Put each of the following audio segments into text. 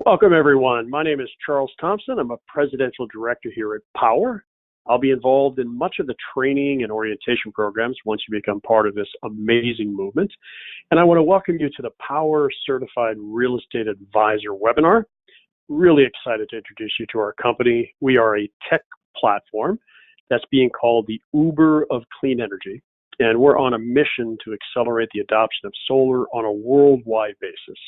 Welcome, everyone. My name is Charles Thompson. I'm a presidential director here at Power. I'll be involved in much of the training and orientation programs once you become part of this amazing movement. And I want to welcome you to the Power Certified Real Estate Advisor webinar. Really excited to introduce you to our company. We are a tech platform that's being called the Uber of clean energy. And we're on a mission to accelerate the adoption of solar on a worldwide basis.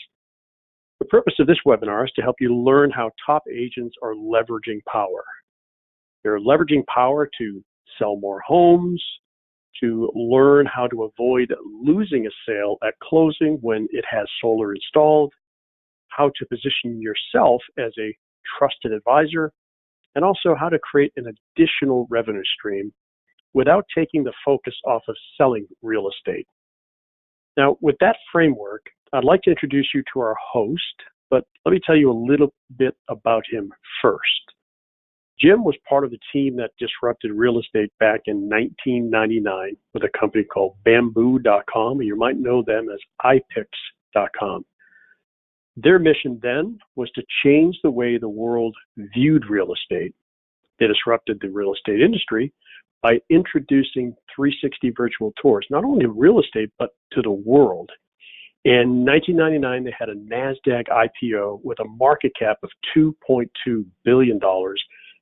The purpose of this webinar is to help you learn how top agents are leveraging power. They're leveraging power to sell more homes, to learn how to avoid losing a sale at closing when it has solar installed, how to position yourself as a trusted advisor, and also how to create an additional revenue stream without taking the focus off of selling real estate. Now, with that framework, I'd like to introduce you to our host, but let me tell you a little bit about him first. Jim was part of the team that disrupted real estate back in 1999 with a company called Bamboo.com, and you might know them as iPix.com. Their mission then was to change the way the world viewed real estate. They disrupted the real estate industry by introducing 360 virtual tours, not only of real estate, but to the world. In 1999, they had a NASDAQ IPO with a market cap of $2.2 billion,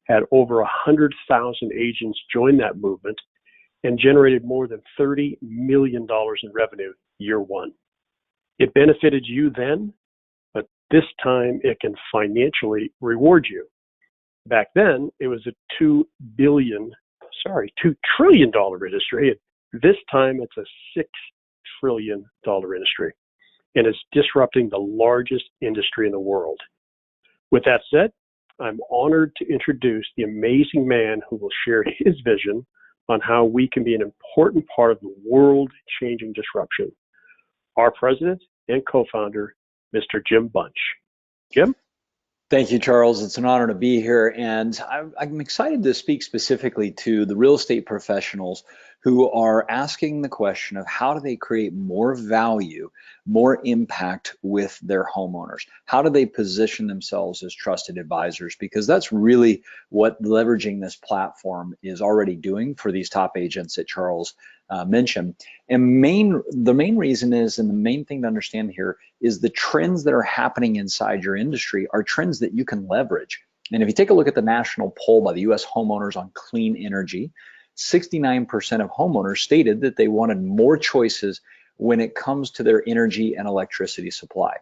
had over 100,000 agents join that movement, and generated more than $30 million in revenue year one. It benefited you then, but this time it can financially reward you. Back then, it was a $2 trillion industry. This time it's a $6 trillion industry, and it's disrupting the largest industry in the world. With that said, I'm honored to introduce the amazing man who will share his vision on how we can be an important part of the world-changing disruption. Our president and co-founder, Mr. Jim Bunch. Jim? Thank you, Charles. It's an honor to be here. And I'm excited to speak specifically to the real estate professionals who are asking the question of how do they create more value, more impact with their homeowners? How do they position themselves as trusted advisors? Because that's really what leveraging this platform is already doing for these top agents that Charles mentioned. And the main reason is, and the main thing to understand here is the trends that are happening inside your industry are trends that you can leverage. And if you take a look at the national poll by the US homeowners on clean energy, 69% of homeowners stated that they wanted more choices when it comes to their energy and electricity supply.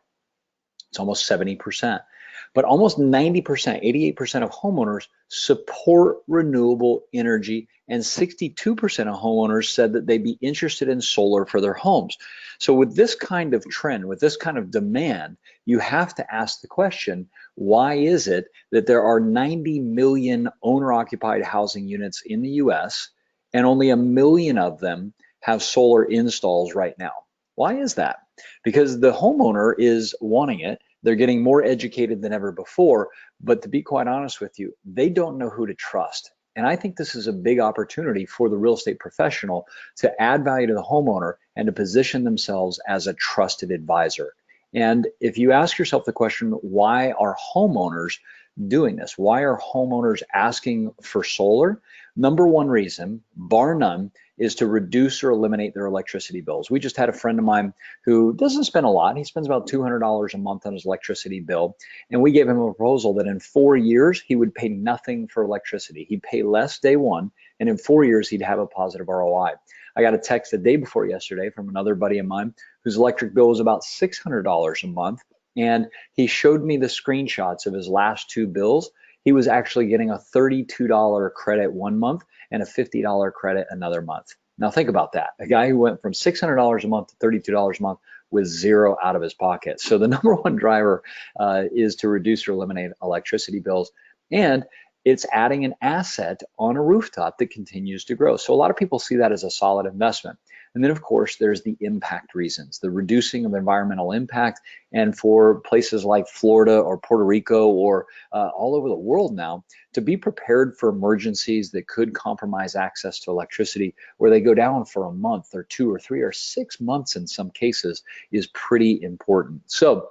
It's almost 70%. But almost 90%, 88% of homeowners support renewable energy, and 62% of homeowners said that they'd be interested in solar for their homes. So with this kind of trend, with this kind of demand, you have to ask the question, why is it that there are 90 million owner-occupied housing units in the US and only 1 million of them have solar installs right now? Why is that? Because the homeowner is wanting it. They're getting more educated than ever before, but to be quite honest with you, they don't know who to trust. And I think this is a big opportunity for the real estate professional to add value to the homeowner and to position themselves as a trusted advisor. And if you ask yourself the question, why are homeowners doing this? Why are homeowners asking for solar? Number one reason, bar none, is to reduce or eliminate their electricity bills. We just had a friend of mine who doesn't spend a lot. He spends about $200 a month on his electricity bill. And we gave him a proposal that in 4 years, he would pay nothing for electricity. He'd pay less day one, and in 4 years, he'd have a positive ROI. I got a text the day before yesterday from another buddy of mine whose electric bill was about $600 a month. And he showed me the screenshots of his last two bills. He was actually getting a $32 credit one month and a $50 credit another month. Now think about that. A guy who went from $600 a month to $32 a month with zero out of his pocket. So the number one driver is to reduce or eliminate electricity bills. And it's adding an asset on a rooftop that continues to grow. So a lot of people see that as a solid investment. And then, of course, there's the impact reasons, the reducing of environmental impact. And for places like Florida or Puerto Rico or all over the world now, to be prepared for emergencies that could compromise access to electricity, where they go down for a month or 2 or 3 or 6 months in some cases, is pretty important. So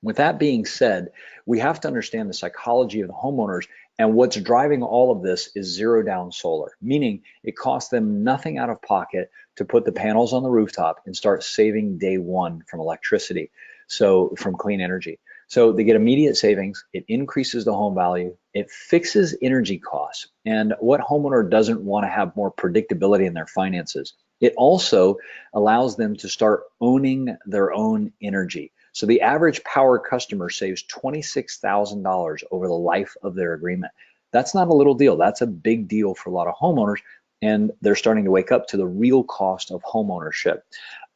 With that being said, we have to understand the psychology of the homeowners, and what's driving all of this is zero down solar, meaning it costs them nothing out of pocket to put the panels on the rooftop and start saving day one from electricity, so from clean energy. So they get immediate savings, it increases the home value, it fixes energy costs. And what homeowner doesn't want to have more predictability in their finances? It also allows them to start owning their own energy. So the average power customer saves $26,000 over the life of their agreement. That's not a little deal. That's a big deal for a lot of homeowners, and they're starting to wake up to the real cost of home ownership.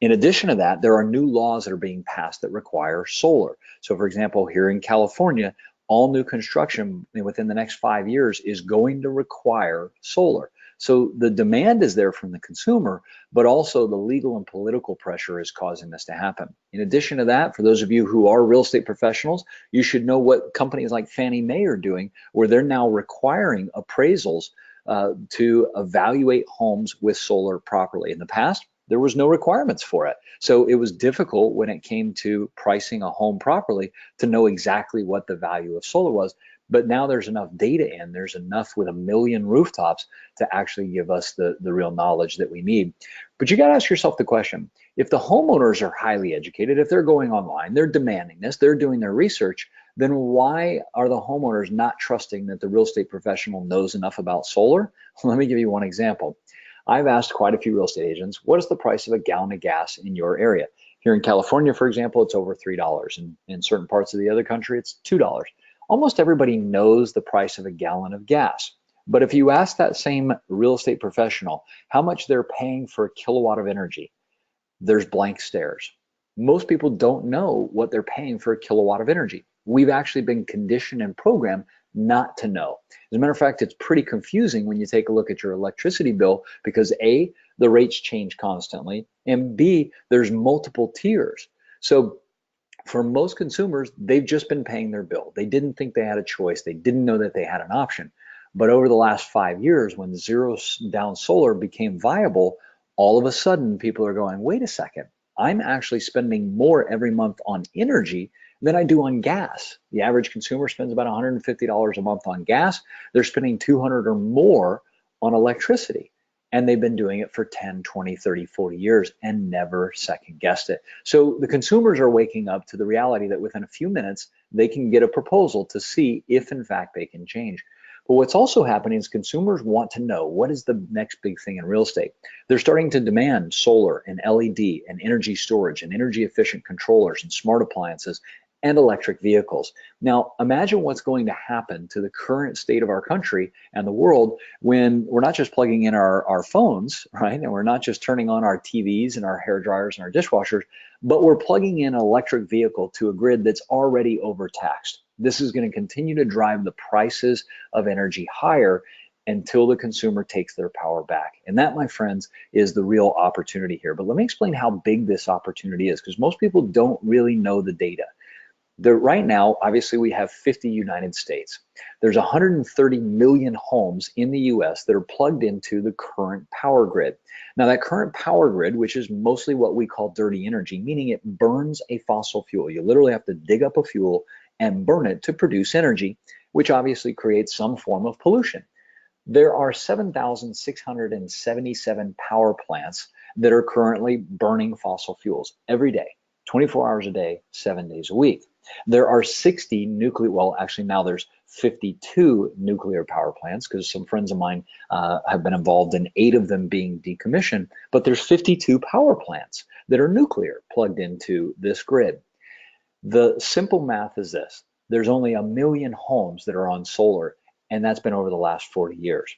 In addition to that, there are new laws that are being passed that require solar. So for example, here in California, all new construction within the next 5 years is going to require solar. So the demand is there from the consumer, but also the legal and political pressure is causing this to happen. In addition to that, for those of you who are real estate professionals, you should know what companies like Fannie Mae are doing, where they're now requiring appraisals to evaluate homes with solar properly. In the past, there was no requirements for it. So it was difficult when it came to pricing a home properly to know exactly what the value of solar was. But now there's enough data in, there's enough with 1 million rooftops to actually give us the real knowledge that we need. But you got to ask yourself the question, if the homeowners are highly educated, if they're going online, they're demanding this, they're doing their research, then why are the homeowners not trusting that the real estate professional knows enough about solar? Let me give you one example. I've asked quite a few real estate agents, what is the price of a gallon of gas in your area? Here in California, for example, it's over $3. And in certain parts of the other country, it's $2. Almost everybody knows the price of a gallon of gas. But if you ask that same real estate professional how much they're paying for a kilowatt of energy, there's blank stares. Most people don't know what they're paying for a kilowatt of energy. We've actually been conditioned and programmed not to know. As a matter of fact, it's pretty confusing when you take a look at your electricity bill because A, the rates change constantly, and B, there's multiple tiers. So for most consumers, they've just been paying their bill. They didn't think they had a choice. They didn't know that they had an option. But over the last 5 years, when zero down solar became viable, all of a sudden people are going, wait a second, I'm actually spending more every month on energy than I do on gas. The average consumer spends about $150 a month on gas. They're spending $200 or more on electricity. And they've been doing it for 10, 20, 30, 40 years and never second guessed it. So the consumers are waking up to the reality that within a few minutes, they can get a proposal to see if in fact they can change. But what's also happening is consumers want to know what is the next big thing in real estate. They're starting to demand solar and LED and energy storage and energy efficient controllers and smart appliances and electric vehicles. Now, imagine what's going to happen to the current state of our country and the world when we're not just plugging in our phones, right? And we're not just turning on our TVs and our hair dryers and our dishwashers, but we're plugging in an electric vehicle to a grid that's already overtaxed. This is going to continue to drive the prices of energy higher until the consumer takes their power back. And that, my friends, is the real opportunity here. But let me explain how big this opportunity is, because most people don't really know the data. Right now, obviously, we have 50 United States. There's 130 million homes in the US that are plugged into the current power grid. Now, that current power grid, which is mostly what we call dirty energy, meaning it burns a fossil fuel. You literally have to dig up a fuel and burn it to produce energy, which obviously creates some form of pollution. There are 7,677 power plants that are currently burning fossil fuels every day, 24 hours a day, 7 days a week. There are 60 nuclear, well, actually now there's 52 nuclear power plants because some friends of mine have been involved in 8 of them being decommissioned, but there's 52 power plants that are nuclear plugged into this grid. The simple math is this: there's only 1 million homes that are on solar, and that's been over the last 40 years.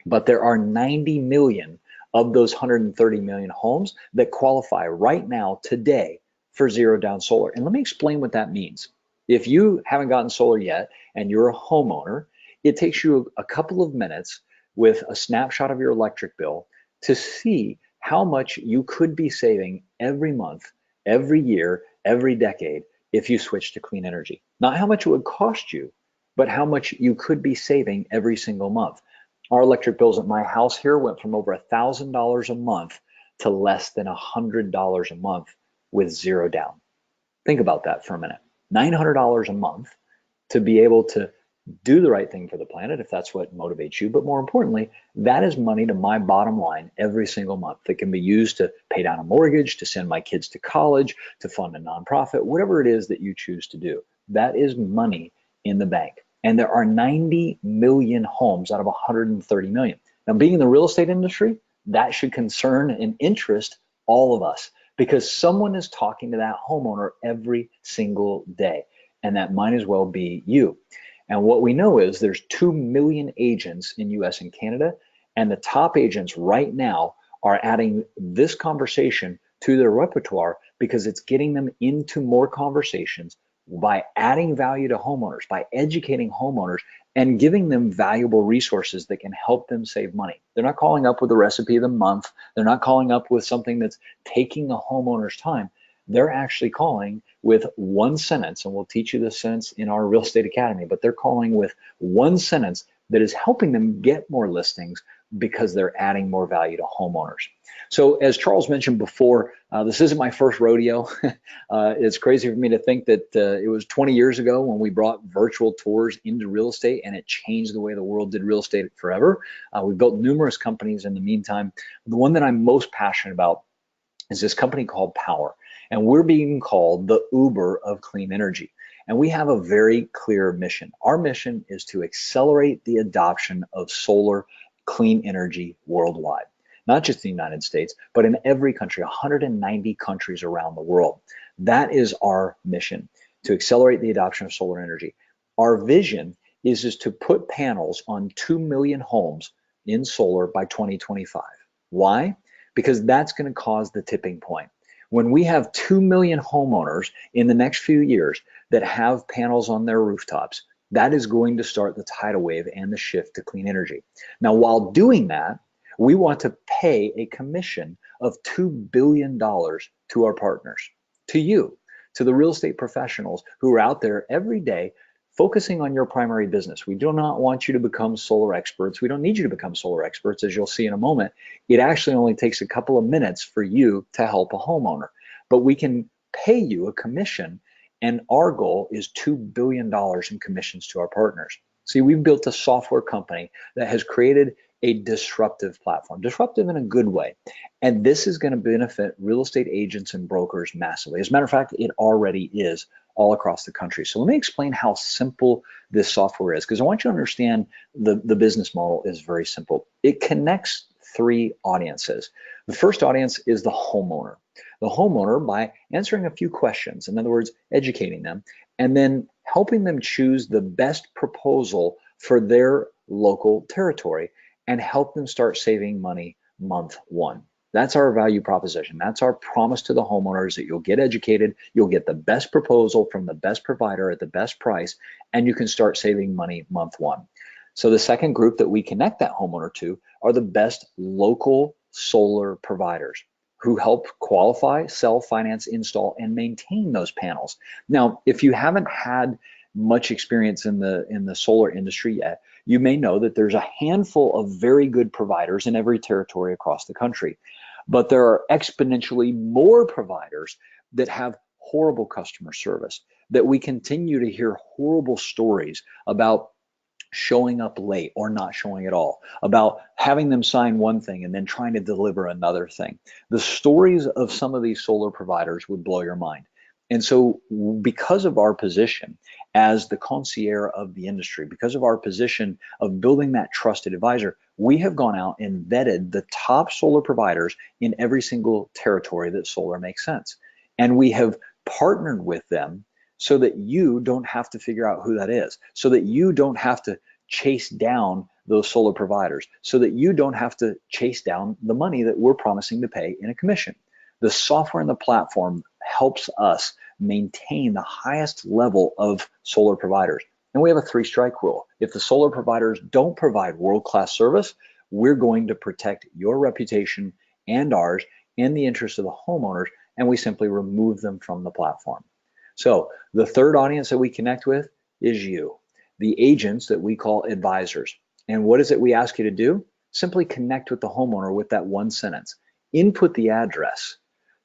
But there are 90 million of those 130 million homes that qualify right now today for zero down solar. And let me explain what that means. If you haven't gotten solar yet and you're a homeowner, it takes you a couple of minutes with a snapshot of your electric bill to see how much you could be saving every month, every year, every decade if you switch to clean energy. Not how much it would cost you, but how much you could be saving every single month. Our electric bills at my house here went from over $1,000 a month to less than $100 a month with zero down. Think about that for a minute. $900 a month to be able to do the right thing for the planet, if that's what motivates you. But more importantly, that is money to my bottom line every single month that can be used to pay down a mortgage, to send my kids to college, to fund a nonprofit, whatever it is that you choose to do. That is money in the bank. And there are 90 million homes out of 130 million. Now, being in the real estate industry, that should concern and interest all of us, because someone is talking to that homeowner every single day, and that might as well be you. And what we know is there's 2 million agents in US and Canada, and the top agents right now are adding this conversation to their repertoire because it's getting them into more conversations by adding value to homeowners, by educating homeowners and giving them valuable resources that can help them save money. They're not calling up with the recipe of the month. They're not calling up with something that's taking the homeowner's time. They're actually calling with one sentence, and we'll teach you this sentence in our Real Estate Academy, but they're calling with one sentence that is helping them get more listings because they're adding more value to homeowners. So as Charles mentioned before, this isn't my first rodeo. It's crazy for me to think that it was 20 years ago when we brought virtual tours into real estate, and it changed the way the world did real estate forever. We've built numerous companies in the meantime. The one that I'm most passionate about is this company called Power. And we're being called the Uber of clean energy. And we have a very clear mission. Our mission is to accelerate the adoption of solar clean energy worldwide. Not just the United States, but in every country, 190 countries around the world. That is our mission, to accelerate the adoption of solar energy. Our vision is to put panels on 2 million homes in solar by 2025. Why? Because that's going to cause the tipping point. When we have 2 million homeowners in the next few years that have panels on their rooftops, that is going to start the tidal wave and the shift to clean energy. Now, while doing that, we want to pay a commission of $2 billion to our partners, to you, to the real estate professionals who are out there every day focusing on your primary business. We do not want you to become solar experts. We don't need you to become solar experts, as you'll see in a moment. It actually only takes a couple of minutes for you to help a homeowner. But we can pay you a commission, and our goal is $2 billion in commissions to our partners. See, we've built a software company that has created a disruptive platform, disruptive in a good way. And this is going to benefit real estate agents and brokers massively. As a matter of fact, it already is all across the country. So let me explain how simple this software is, because I want you to understand the business model is very simple. It connects 3 audiences. The first audience is the homeowner. The homeowner, by answering a few questions, in other words, educating them, and then helping them choose the best proposal for their local territory and help them start saving money month 1. That's our value proposition. That's our promise to the homeowners, that you'll get educated, you'll get the best proposal from the best provider at the best price, and you can start saving money month 1. So the second group that we connect that homeowner to are the best local solar providers who help qualify, sell, finance, install, and maintain those panels. Now, if you haven't had much experience in the solar industry yet, you may know that there's a handful of very good providers in every territory across the country. But there are exponentially more providers that have horrible customer service, that we continue to hear horrible stories about showing up late or not showing at all, about having them sign one thing and then trying to deliver another thing. The stories of some of these solar providers would blow your mind. And so because of our position as the concierge of the industry, because of our position of building that trusted advisor, we have gone out and vetted the top solar providers in every single territory that solar makes sense. And we have partnered with them so that you don't have to figure out who that is, so that you don't have to chase down those solar providers, so that you don't have to chase down the money that we're promising to pay in a commission. The software and the platform helps us maintain the highest level of solar providers. And we have a 3-strike rule. If the solar providers don't provide world-class service, we're going to protect your reputation and ours in the interest of the homeowners, and we simply remove them from the platform. So the third audience that we connect with is you, the agents that we call advisors. And what is it we ask you to do? Simply connect with the homeowner with that one sentence. Input the address,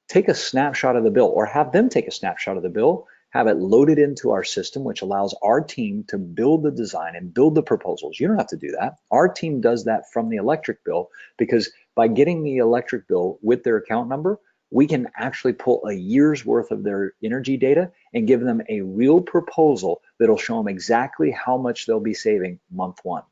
take a snapshot of the bill, or have them take a snapshot of the bill, have it loaded into our system, which allows our team to build the design and build the proposals. You don't have to do that. Our team does that from the electric bill, because by getting the electric bill with their account number, we can actually pull a year's worth of their energy data and give them a real proposal that'll show them exactly how much they'll be saving month one.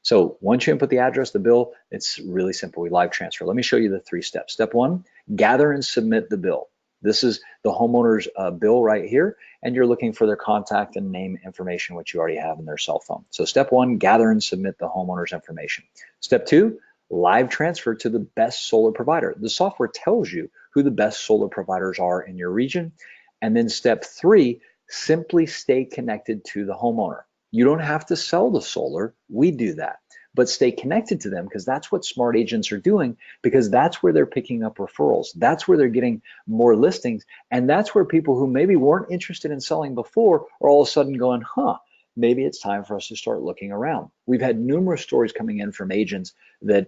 So once you input the address, the bill, it's really simple. We live transfer. Let me show you the 3 steps. Step 1, gather and submit the bill. This is the homeowner's bill right here, and you're looking for their contact and name information, which you already have in their cell phone. So step 1, gather and submit the homeowner's information. Step 2, live transfer to the best solar provider. The software tells you who the best solar providers are in your region. And then step 3, simply stay connected to the homeowner. You don't have to sell the solar, we do that, but stay connected to them, because that's what smart agents are doing, because that's where they're picking up referrals. That's where they're getting more listings. And that's where people who maybe weren't interested in selling before are all of a sudden going, maybe it's time for us to start looking around. We've had numerous stories coming in from agents that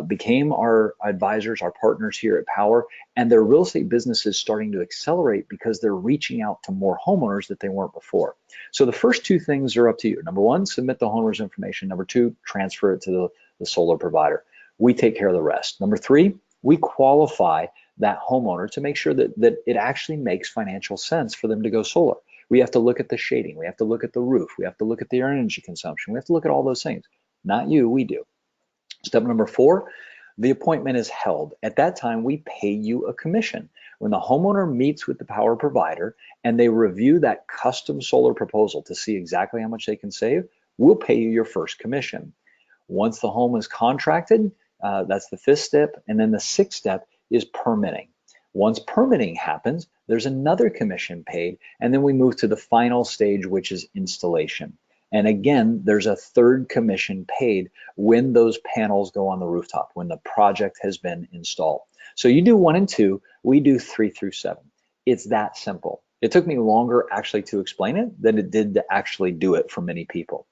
became our advisors, our partners here at Power, and their real estate business is starting to accelerate because they're reaching out to more homeowners that they weren't before. So the first 2 things are up to you. Number 1, submit the homeowner's information. Number 2, transfer it to the solar provider. We take care of the rest. Number 3, we qualify that homeowner to make sure that it actually makes financial sense for them to go solar. We have to look at the shading. We have to look at the roof. We have to look at their energy consumption. We have to look at all those things. Not you, we do. Step number 4, the appointment is held. At that time, we pay you a commission. When the homeowner meets with the power provider and they review that custom solar proposal to see exactly how much they can save, we'll pay you your first commission. Once the home is contracted, that's the 5th step. And then the 6th step is permitting. Once permitting happens, there's another commission paid, and then we move to the final stage, which is installation. And again, there's a 3rd commission paid when those panels go on the rooftop, when the project has been installed. So you do 1 and 2, we do 3 through 7. It's that simple. It took me longer actually to explain it than it did to actually do it for many people.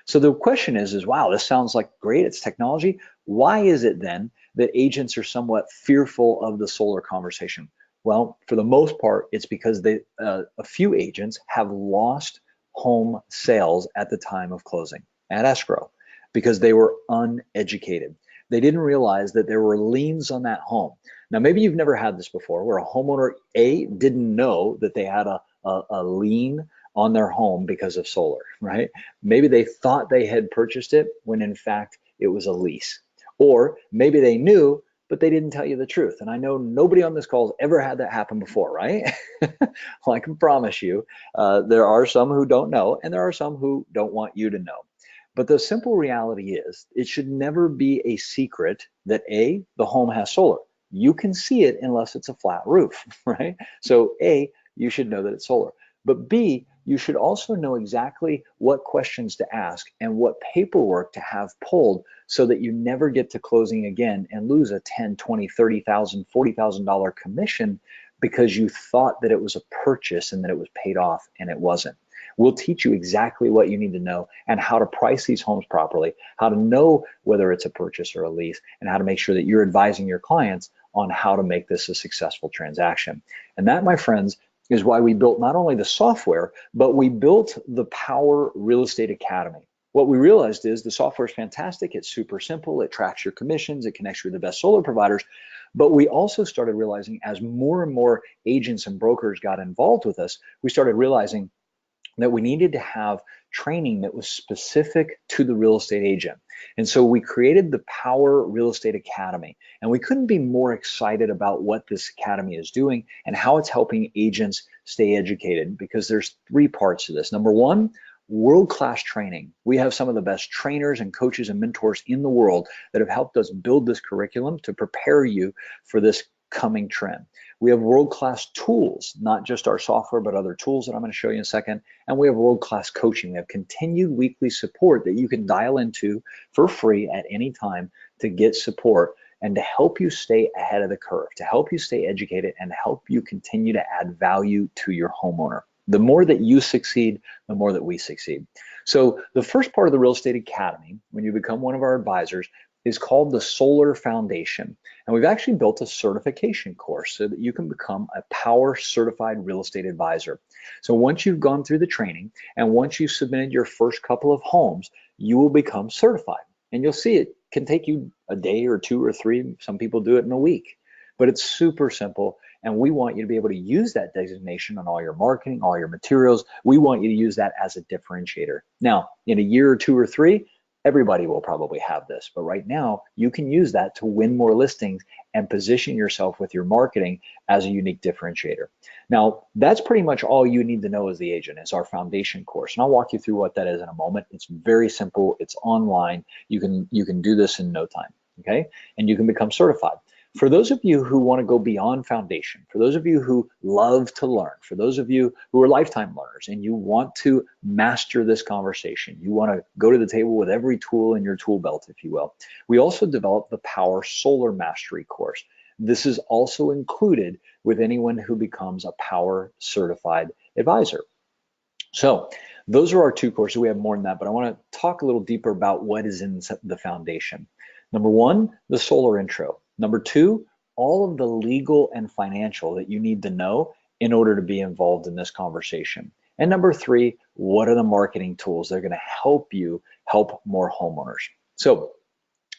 So the question is wow, this sounds like great, it's technology. Why is it then that agents are somewhat fearful of the solar conversation? Well, for the most part, it's because a few agents have lost home sales at the time of closing at escrow because they were uneducated. They didn't realize that there were liens on that home. Now, maybe you've never had this before, where a homeowner didn't know that they had a lien on their home because of solar, right? Maybe they thought they had purchased it when in fact it was a lease. Or maybe they knew, but they didn't tell you the truth. And I know nobody on this call has ever had that happen before, right? Well, I can promise you, there are some who don't know, and there are some who don't want you to know. But the simple reality is, it should never be a secret that the home has solar. You can see it unless it's a flat roof, right? So you should know that it's solar. But B, you should also know exactly what questions to ask and what paperwork to have pulled so that you never get to closing again and lose a $10,000, $20,000, $30,000, $40,000 commission because you thought that it was a purchase and that it was paid off, and it wasn't. We'll teach you exactly what you need to know and how to price these homes properly, how to know whether it's a purchase or a lease, and how to make sure that you're advising your clients on how to make this a successful transaction. And that, my friends, is why we built not only the software, but we built the Power Real Estate Academy. What we realized is the software is fantastic. It's super simple. It tracks your commissions. It connects you with the best solar providers. But we also started realizing, as more and more agents and brokers got involved with us, we started realizing that we needed to have training that was specific to the real estate agent. And so we created the Power Real Estate Academy. And we couldn't be more excited about what this academy is doing and how it's helping agents stay educated, because there's 3 parts to this. Number 1, world-class training. We have some of the best trainers and coaches and mentors in the world that have helped us build this curriculum to prepare you for this coming trend. We have world-class tools, not just our software, but other tools that I'm going to show you in a second. And we have world-class coaching. We have continued weekly support that you can dial into for free at any time to get support and to help you stay ahead of the curve, to help you stay educated, and help you continue to add value to your homeowner. The more that you succeed, the more that we succeed. So the first part of the Real Estate Academy, when you become one of our advisors, is called the Solar Foundation. And we've actually built a certification course so that you can become a Power Certified Real Estate Advisor. So once you've gone through the training and once you've submitted your first couple of homes, you will become certified. And you'll see it can take you a day or two or three. Some people do it in a week, but it's super simple. And we want you to be able to use that designation on all your marketing, all your materials. We want you to use that as a differentiator. Now, in a year or two or three, everybody will probably have this, but right now you can use that to win more listings and position yourself with your marketing as a unique differentiator. Now, that's pretty much all you need to know as the agent is our foundation course. And I'll walk you through what that is in a moment. It's very simple. It's online. You can do this in no time, okay? And you can become certified. For those of you who want to go beyond foundation, for those of you who love to learn, for those of you who are lifetime learners and you want to master this conversation, you want to go to the table with every tool in your tool belt, if you will, we also developed the Power Solar Mastery course. This is also included with anyone who becomes a Power Certified Advisor. So those are our two courses. We have more than that, but I want to talk a little deeper about what is in the foundation. Number one, the solar intro. Number two, all of the legal and financial that you need to know in order to be involved in this conversation. And number three, what are the marketing tools that are going to help you help more homeowners? So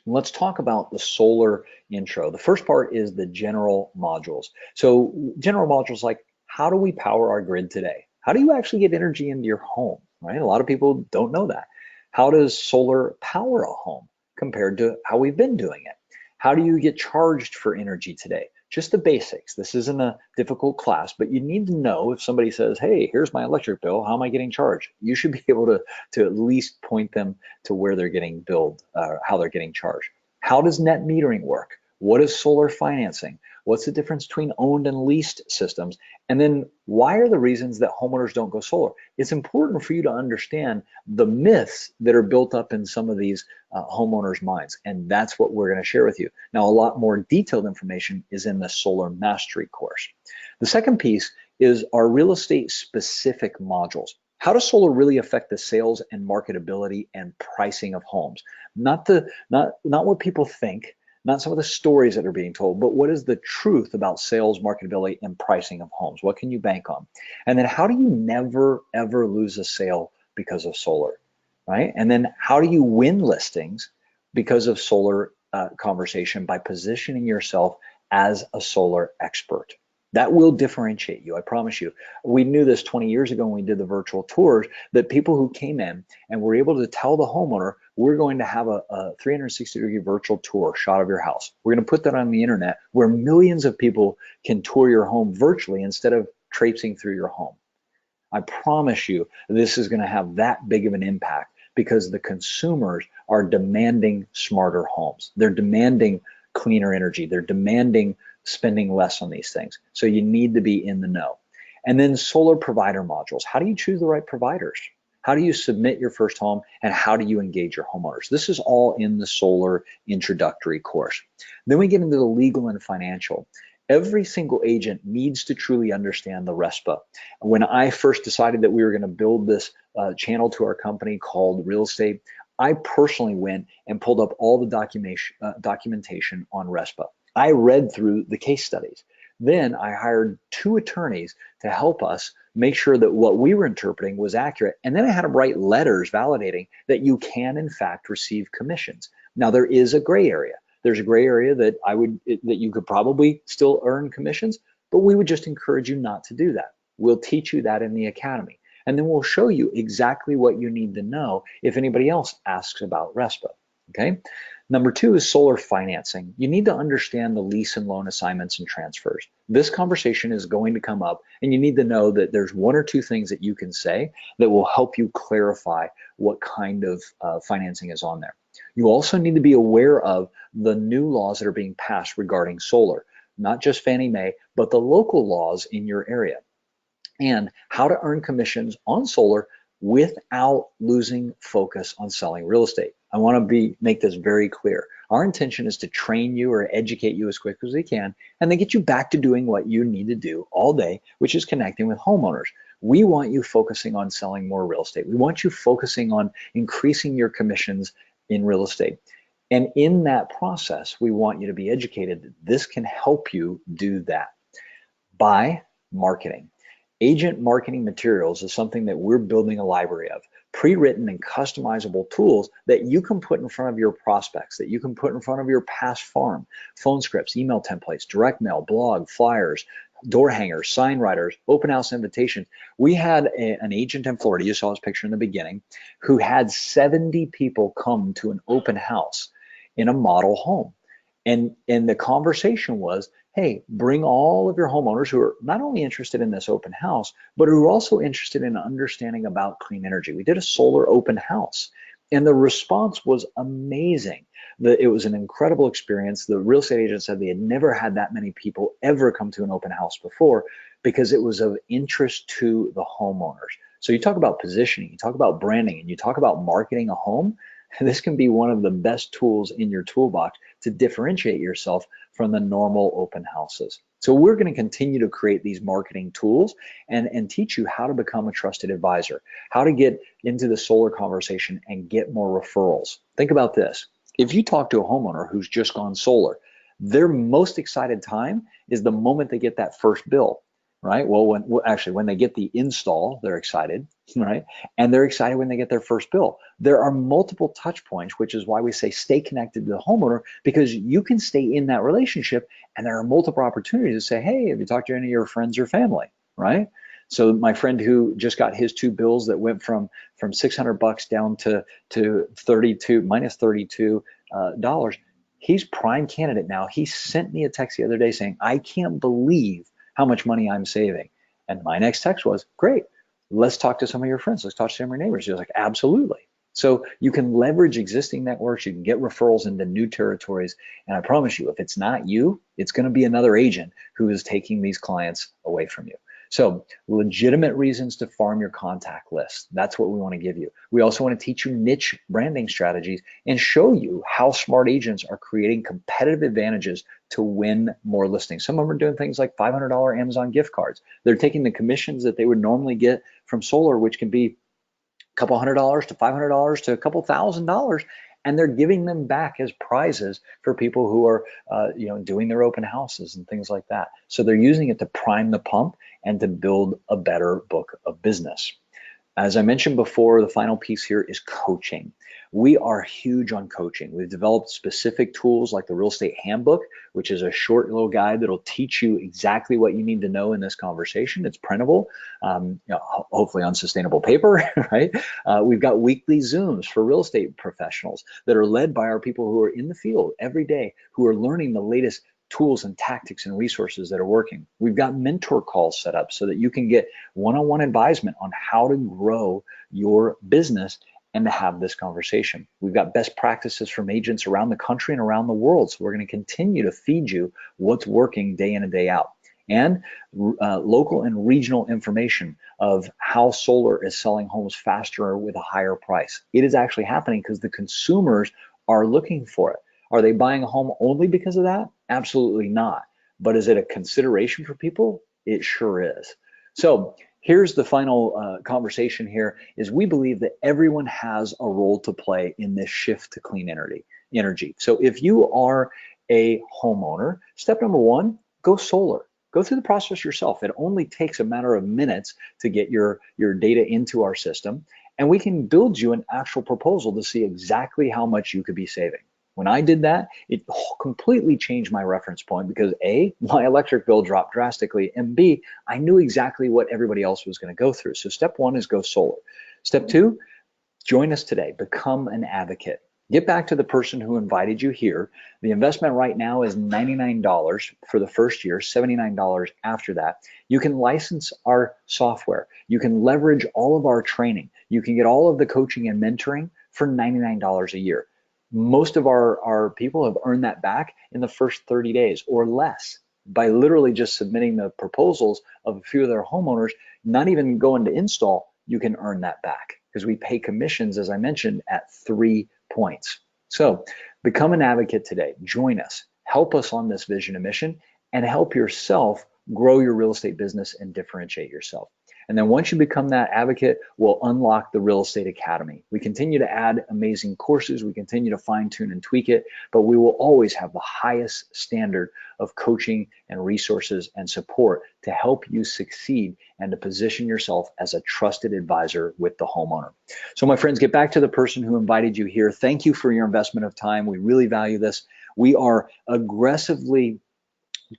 let's talk about the solar intro. The first part is the general modules. So general modules like, how do we power our grid today? How do you actually get energy into your home, right? A lot of people don't know that. How does solar power a home compared to how we've been doing it? How do you get charged for energy today? Just the basics. This isn't a difficult class, but you need to know if somebody says, hey, here's my electric bill, how am I getting charged? You should be able to at least point them to where they're getting billed, how they're getting charged. How does net metering work? What is solar financing? What's the difference between owned and leased systems? And then why are the reasons that homeowners don't go solar? It's important for you to understand the myths that are built up in some of these homeowners' minds. And that's what we're going to share with you. Now, a lot more detailed information is in the Solar Mastery course. The second piece is our real estate specific modules. How does solar really affect the sales and marketability and pricing of homes? Not what people think, not some of the stories that are being told, but what is the truth about sales, marketability, and pricing of homes? What can you bank on? And then how do you never, ever lose a sale because of solar, right? And then how do you win listings because of solar conversation by positioning yourself as a solar expert? That will differentiate you, I promise you. We knew this 20 years ago when we did the virtual tours, that people who came in and were able to tell the homeowner, we're going to have a 360-degree virtual tour shot of your house. We're going to put that on the internet where millions of people can tour your home virtually instead of traipsing through your home. I promise you this is going to have that big of an impact because the consumers are demanding smarter homes. They're demanding cleaner energy. They're demanding spending less on these things. So you need to be in the know. And then solar provider modules. How do you choose the right providers? How do you submit your first home and how do you engage your homeowners? This is all in the solar introductory course. Then we get into the legal and financial. Every single agent needs to truly understand the RESPA. When I first decided that we were going to build this channel to our company called Real Estate, I personally went and pulled up all the documentation on RESPA. I read through the case studies. Then I hired 2 attorneys to help us make sure that what we were interpreting was accurate. And then I had to write letters validating that you can, in fact, receive commissions. Now, there is a gray area. There's a gray area that you could probably still earn commissions, but we would just encourage you not to do that. We'll teach you that in the academy. And then we'll show you exactly what you need to know if anybody else asks about RESPA, okay? Number 2 is solar financing. You need to understand the lease and loan assignments and transfers. This conversation is going to come up, and you need to know that there's 1 or 2 things that you can say that will help you clarify what kind of financing is on there. You also need to be aware of the new laws that are being passed regarding solar, not just Fannie Mae, but the local laws in your area, and how to earn commissions on solar without losing focus on selling real estate. I want to make this very clear. Our intention is to train you or educate you as quick as we can, and then get you back to doing what you need to do all day, which is connecting with homeowners. We want you focusing on selling more real estate. We want you focusing on increasing your commissions in real estate. And in that process, we want you to be educated that this can help you do that. By marketing. Agent marketing materials is something that we're building a library of, pre-written and customizable tools that you can put in front of your prospects, that you can put in front of your past farm, phone scripts, email templates, direct mail, blog, flyers, door hangers, sign writers, open house invitations. We had an agent in Florida, you saw his picture in the beginning, who had 70 people come to an open house in a model home. And the conversation was, hey, bring all of your homeowners who are not only interested in this open house, but who are also interested in understanding about clean energy. We did a solar open house, and the response was amazing. It was an incredible experience. The real estate agent said they had never had that many people ever come to an open house before because it was of interest to the homeowners. So you talk about positioning, you talk about branding, and you talk about marketing a home. This can be one of the best tools in your toolbox to differentiate yourself from the normal open houses. So we're going to continue to create these marketing tools and teach you how to become a trusted advisor, how to get into the solar conversation and get more referrals. Think about this. If you talk to a homeowner who's just gone solar, their most excited time is the moment they get that first bill, right? Well, when they get the install, they're excited, right? And they're excited when they get their first bill. There are multiple touch points, which is why we say stay connected to the homeowner, because you can stay in that relationship and there are multiple opportunities to say, hey, have you talked to any of your friends or family, right? So my friend who just got his two bills that went from $600 down to 32 minus $32 dollars, he's prime candidate now. He sent me a text the other day saying, I can't believe how much money I'm saving. And my next text was, great, let's talk to some of your friends. Let's talk to some of your neighbors. He was like, absolutely. So you can leverage existing networks. You can get referrals into new territories. And I promise you, if it's not you, it's going to be another agent who is taking these clients away from you. So legitimate reasons to farm your contact list. That's what we want to give you. We also want to teach you niche branding strategies and show you how smart agents are creating competitive advantages to win more listings. Some of them are doing things like $500 Amazon gift cards. They're taking the commissions that they would normally get from solar, which can be a couple $100 to $500 to a couple $1,000, and they're giving them back as prizes for people who are doing their open houses and things like that. So they're using it to prime the pump and to build a better book of business. As I mentioned before, the final piece here is coaching. We are huge on coaching. We've developed specific tools like the Real Estate Handbook, which is a short little guide that'll teach you exactly what you need to know in this conversation. It's printable, hopefully on sustainable paper, right? We've got weekly Zooms for real estate professionals that are led by our people who are in the field every day, who are learning the latest tools and tactics and resources that are working. We've got mentor calls set up so that you can get one-on-one advisement on how to grow your business and to have this conversation. We've got best practices from agents around the country and around the world. So we're going to continue to feed you what's working day in and day out. And local and regional information of how solar is selling homes faster with a higher price. It is actually happening because the consumers are looking for it. Are they buying a home only because of that? Absolutely not. But is it a consideration for people? It sure is. So here's the final conversation here is we believe that everyone has a role to play in this shift to clean energy. So if you are a homeowner, step number one, go solar. Go through the process yourself. It only takes a matter of minutes to get your data into our system, and we can build you an actual proposal to see exactly how much you could be saving. When I did that, it completely changed my reference point because A, my electric bill dropped drastically, and B, I knew exactly what everybody else was going to go through. So step one is go solar. Step two, join us today. Become an advocate. Get back to the person who invited you here. The investment right now is $99 for the first year, $79 after that. You can license our software. You can leverage all of our training. You can get all of the coaching and mentoring for $99 a year. Most of our people have earned that back in the first 30 days or less by literally just submitting the proposals of a few of their homeowners, not even going to install, you can earn that back because we pay commissions, as I mentioned, at 3 points. So become an advocate today. Join us. Help us on this vision and mission and help yourself grow your real estate business and differentiate yourself. And then once you become that advocate, we'll unlock the Real Estate Academy. We continue to add amazing courses. We continue to fine tune and tweak it, but we will always have the highest standard of coaching and resources and support to help you succeed and to position yourself as a trusted advisor with the homeowner. So my friends, get back to the person who invited you here. Thank you for your investment of time. We really value this. We are aggressively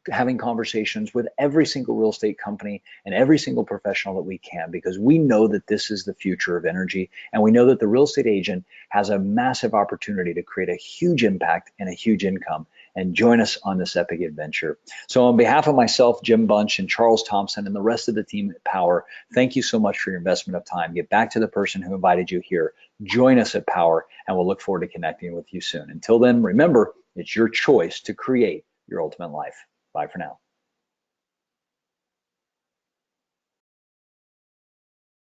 having conversations with every single real estate company and every single professional that we can, because we know that this is the future of energy, and we know that the real estate agent has a massive opportunity to create a huge impact and a huge income. And join us on this epic adventure. So on behalf of myself, Jim Bunch, and Charles Thompson, and the rest of the team at Power, thank you so much for your investment of time. Get back to the person who invited you here. Join us at Power, and we'll look forward to connecting with you soon. Until then, remember, it's your choice to create your ultimate life. Bye for now.